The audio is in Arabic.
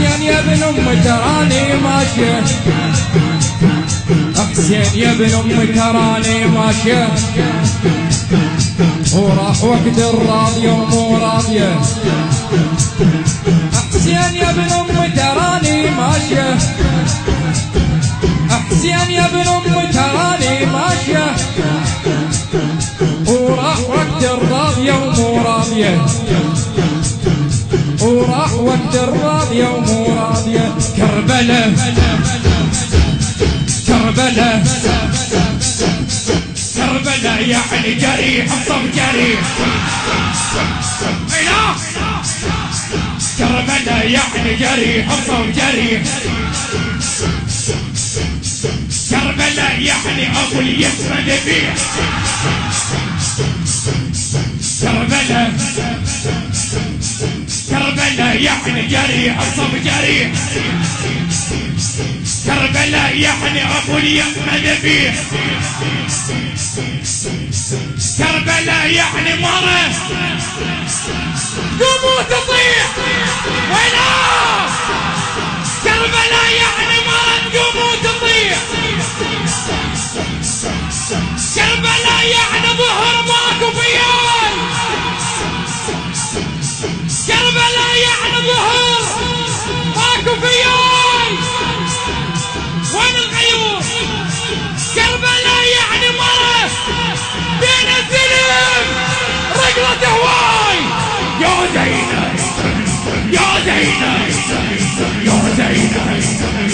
حسين يا ابن ام تراني ماشيه، حسين يا ابن ام تراني ماشيه، وراح وقت الراضيه ومو راضيه. حسين يا ابن ام تراني ماشيه، حسين يا ابن ام تراني ماشيه، وراح وقت الراضيه ومو راضيه، وراح وقت الراضيه ومو راضيه. كربله كربله كربله يعني جريح الصف جريح. كربله يعني جريح الصف جريح. كربله يعني ابو اليسرى ذبيح. كربله كربله يعني جريح الصف جريح. كربله يعني ابو اليسرى ذبيح. كربله يعني مرة قوموا تطيح. ويلا كربله يعني مرة قوموا تطيح. كربله يعني ظهر ماكو فيال. كربله يعني ظهر ماكو فيال. وين الغيور؟ كربله يعني مرة بين السلم رجلة هواي. يا زينب يا زينب يا زينب